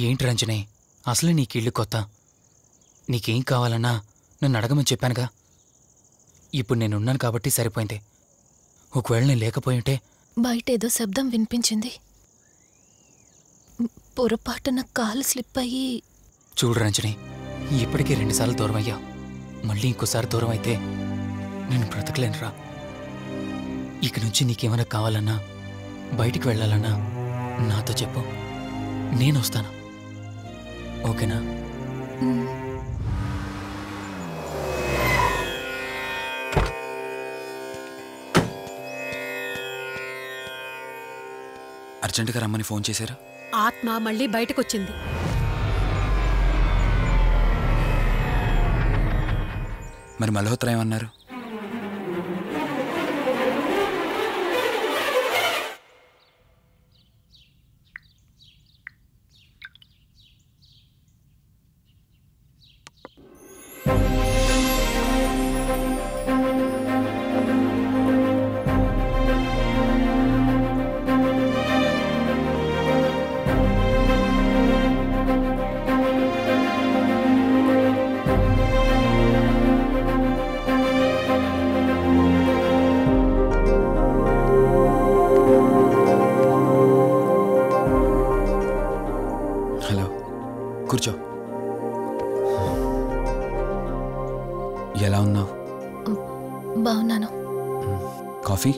ఏంటి రంజని, అసలే నీకు ఇల్లు కొత్త. నీకేం కావాలన్నా నన్ను అడగమని చెప్పానుగా. ఇప్పుడు నేనున్నాను కాబట్టి సరిపోయింది. ఒకవేళ నేను లేకపోయింటే. బయట ఏదో శబ్దం వినిపించింది. పొరపాటున కాలు స్లిప్ అయ్యి. చూడు రంజని, ఇప్పటికే 2 సార్లు దూరం అయ్యా. మళ్ళీ ఇంకోసారి దూరం అయితే నేను బ్రతకలేనురా. ఇక నుంచి నీకేమైనా కావాలన్నా, బయటికి వెళ్ళాలన్నా నాతో చెప్పు, నేను వస్తాను. ఓకేనా? అర్జెంటుగా రమ్మని ఫోన్ చేశారా? ఆత్మ మళ్ళీ బయటకొచ్చింది. మరి మల్హోత్రా ఏమన్నారు? కూర్చో. ఎలా ఉన్నావు? బాగున్నాను. కాఫీ?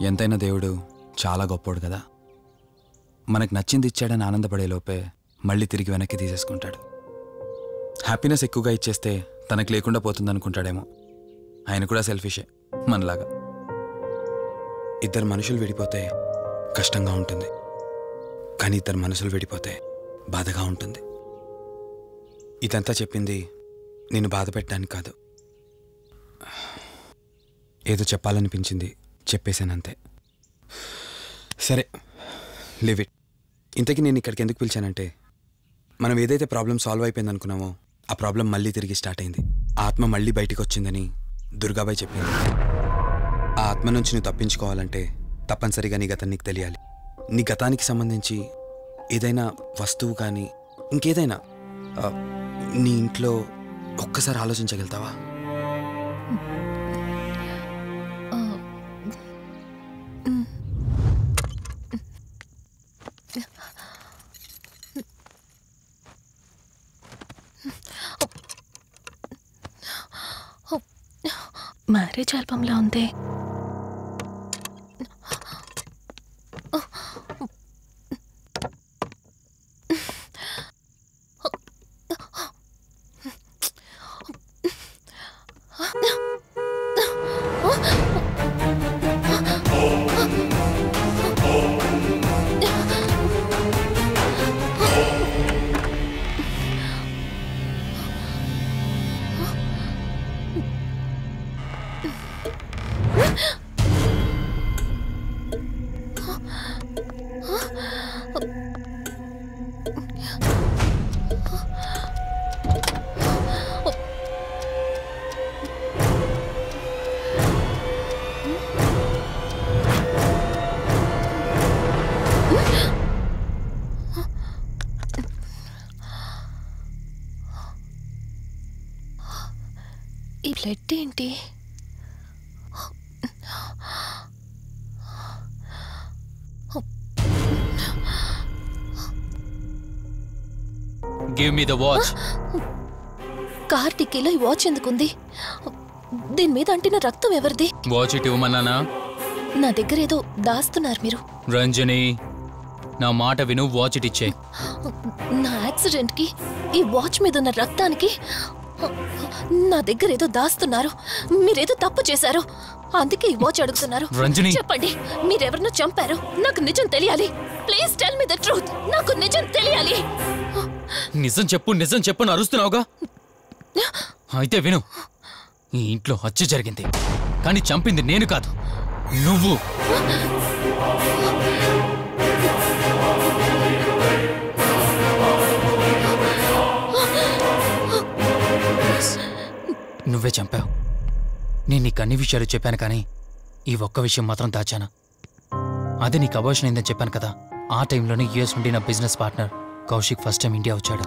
ఎంతైనా దేవుడు చాలా గొప్పోడు కదా. మనకు నచ్చింది ఇచ్చాడని ఆనందపడే లోపే మళ్ళీ తిరిగి వెనక్కి తీసేసుకుంటాడు. హ్యాపీనెస్ ఎక్కువగా ఇచ్చేస్తే తనకు లేకుండా పోతుందనుకుంటాడేమో. ఆయన కూడా సెల్ఫిషే మనలాగా. ఇద్దరు మనుషులు విడిపోతే కష్టంగా ఉంటుంది, కానీ ఇద్దరు మనసులు విడిపోతే బాధగా ఉంటుంది. ఇదంతా చెప్పింది నేను బాధ పెట్టడానికి కాదు. ఏదో చెప్పాలనిపించింది, చెప్పేశానంతే. సరే, లివ్ ఇట్. ఇంతకీ నేను ఇక్కడికి ఎందుకు పిలిచానంటే, మనం ఏదైతే ప్రాబ్లం సాల్వ్ అయిపోయింది అనుకున్నామో ఆ ప్రాబ్లం మళ్ళీ తిరిగి స్టార్ట్ అయింది. ఆత్మ మళ్ళీ బయటికి వచ్చిందని దుర్గాబాయ్ చెప్పింది. ఆ ఆత్మ నుంచి నువ్వు తప్పించుకోవాలంటే తప్పనిసరిగా నీ గతం నీకు తెలియాలి. నీ గతానికి సంబంధించి ఏదైనా వస్తువు కానీ ఇంకేదైనా నీ ఇంట్లో ఒక్కసారి ఆలోచించగలుగుతావా? మ్యారేజ్ ఆల్బంలా ఉంది. ఈ బ్లడ్ ఏంటి? Give me the watch. Car టిక్కీలో ఈ వాచ్ ఎందుకుంది? దీని మీద అంటిన రక్తం ఎవరిది? వాచ్ ఇటు ఇవ్వమన్నానా? నా దగ్గర ఏదో దాస్తున్నారు మీరు. రంజని, నా మాట విను, వాచ్ ఇటు ఇచ్చే. నా యాక్సిడెంట్ కి ఈ వాచ్ మీద ఉన్న రక్తానికి నా దగ్గర ఏదో దాస్తున్నారు. మీరేదో తప్పు చేశారు, అందుకే ఈ వాచ్ అడుగుతున్నారు. రంజని, చెప్పండి, మీరెవరినో చంపారు. నాకు నిజం తెలియాలి. Please tell me the truth. నాకు నిజం తెలియాలి. నిజం చెప్పు, నిజం చెప్పు అని అరుస్తున్నావుగా. అయితే విను, ఈ ఇంట్లో హత్య జరిగింది, కానీ చంపింది నేను కాదు, నువ్వు. నువ్వే చంపావు. నేను నీకు అన్ని విషయాలు చెప్పాను, కానీ ఈ ఒక్క విషయం మాత్రం దాచాను. అది నీకు అబార్షన్ అయిందని చెప్పాను కదా. ఆ టైంలోనే యూఎస్ నుండి నా business partner Kaushik first time India వచ్చాడు.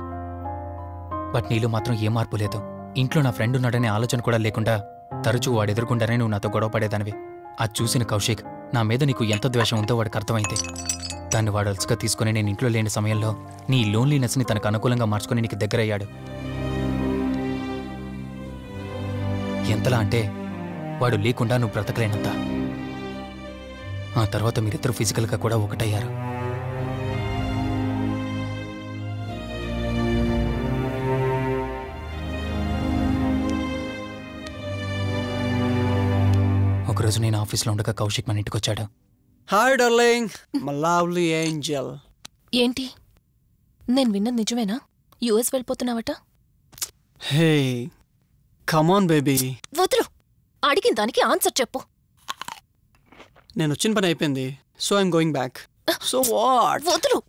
బట్ నీలో మాత్రం ఏ మార్పు లేదు. ఇంట్లో నా ఫ్రెండ్ ఉన్నాడనే ఆలోచన కూడా లేకుండా తరచూ వాడు ఎదుర్కొంటానే నువ్వు నాతో గొడవ పడేదానివి. అది చూసిన కౌశిక్ నా మీద నీకు ఎంత ద్వేషం ఉందో వాడికి అర్థమైంది. దాన్ని వాడు అలసుగా తీసుకుని నేను ఇంట్లో లేని సమయంలో నీ లోన్లీనెస్ని తనకు అనుకూలంగా మార్చుకుని నీకు దగ్గరయ్యాడు. ఎంతలా అంటే వాడు లేకుండా నువ్వు బ్రతకలేనంత. ఆ తర్వాత మీరిద్దరూ ఫిజికల్గా కూడా ఒకటయ్యారు. ఒకరోజు నేను ఆఫీస్లో ఉండగా కౌశిక్ మన ఇంటికి వచ్చాడు. Hi darling, my lovely angel. ఏంటి నేను విన్నది నిజమేనా? యుఎస్ వెళ్ళిపోతున్నావట? Hey come on baby. వదులు, అడిగిన దానికి ఆన్సర్ చెప్పు. నేను వచ్చిన పని అయిపోయింది, so I'm going back. So what? వదులు.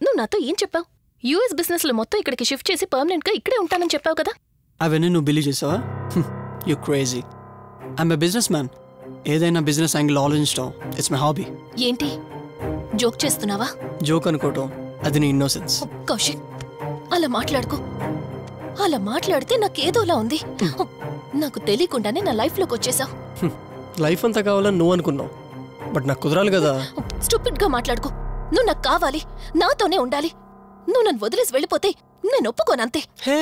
నువ్వు నాతో ఏం చెప్పావు? యుఎస్ బిజినెస్ లో మొత్తం ఇక్కడికి షిఫ్ట్ చేసి పర్మనెంట్ గా ఇక్కడే ఉంటానని చెప్పావు కదా. అవన్నీ నువ్వు బిలీవ్ చేసావా? You crazy. I'm a business man. ఏదైనా బిజినెస్ యాంగిల్ ఆలోచించడం ఇట్స్ మై హాబీ. ఏంటి జోక్ చేస్తున్నావా? జోక్ అనుకోవటం అది నీ ఇన్నోసెన్స్. కౌశిక్ అలా మాట్లాడుకో. అలా మాట్లాడితే నాకేదోలా ఉంది. నాకు తెలియకుండానే నా లైఫ్ లోకి వచ్చేసావు. లైఫ్ అంతా కావాలని నువ్వు అనుకున్నావు, బట్ నాకు కుదరాలి కదా. స్టూపిడ్ గా మాట్లాడుకో. నువ్వు నాకు కావాలి, నాతోనే ఉండాలి. నువ్వు నన్ను వదిలేసి వెళ్ళిపోతే నేను ఒప్పుకోనంతే. హే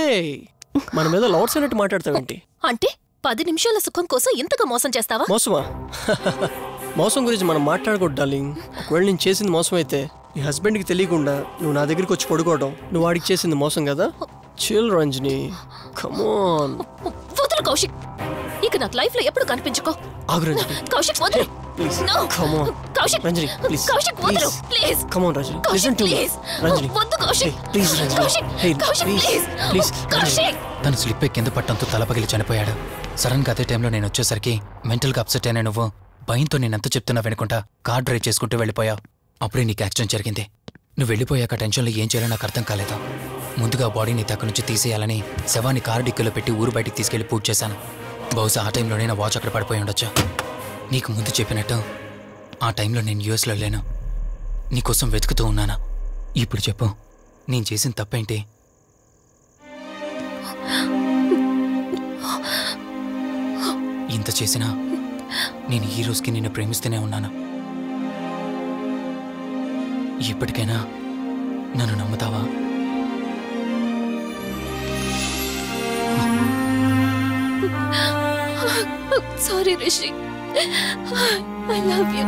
మన మీద లవర్స్ అన్నట్టు మాట్లాడతావేంటి? అంటే 10 నిమిషాల సుఖం కోసం ఇంతగా మోసం చేస్తావా? మోసమా? మోసం గురించి మనం మాట్లాడకూడదు డార్లింగ్. ఒకవేళ నేను చేసింది మోసం అయితే నీ హస్బెండ్కి తెలియకుండా నువ్వు నా దగ్గరికి వచ్చి పడుకోవడం నువ్వు వాడికి చేసింది మోసం కదా. Chill Ranjani, come on. వదులు కౌశిక్, ఇక నాకు లైఫ్ లో ఎప్పుడు కనిపించుకో. ఆగు రంజని. కౌశిక్ వదులు. Please No. Come on. Kaushik Ranjani please. Kaushik వదులు please. Come on Ranjani. Kaushik listen to me. Please. Ranjani వద్దు Kaushik. Please Ranjani. Kaushik hey Kaushik please please. Please. Kaushik తను స్లిప్ అయి కింద పట్టడంతో తలపగిలి చనిపోయాడు. సడన్గా అదే టైంలో నేను వచ్చేసరికి మెంటల్గా అప్సెట్ అయినా నువ్వు భయంతో నేనెంత చెప్తున్నా వినకుండా కార్ డ్రైవ్ చేసుకుంటూ వెళ్ళిపోయావు. అప్పుడే నీకు యాక్సిడెంట్ జరిగింది. నువ్వు వెళ్ళిపోయాక టెన్షన్లో ఏం చేయాలో నాకు అర్థం కాలేదు. ముందుగా బాడీని అక్కడి నుంచి తీసేయాలని శవాన్ని కారు డిక్కీలో పెట్టి ఊరు బయటికి తీసుకెళ్లి పూజ చేశాను. బహుశా ఆ టైంలోనే నా వాచ్ అక్కడ పడిపోయి ఉండొచ్చు. నీకు ముందు చెప్పినట్టు ఆ టైంలో నేను యూఎస్లో లేను. నీకోసం వెతుకుతూ ఉన్నాను. ఇప్పుడు చెప్పు, నేను చేసిన తప్పేంటి? ఇంత చేసినా నేను ఈ రోజుకి నిన్ను ప్రేమిస్తూనే ఉన్నాను. ఇప్పటికైనా నన్ను నమ్ముతావా? Sorry Rishi, I love you.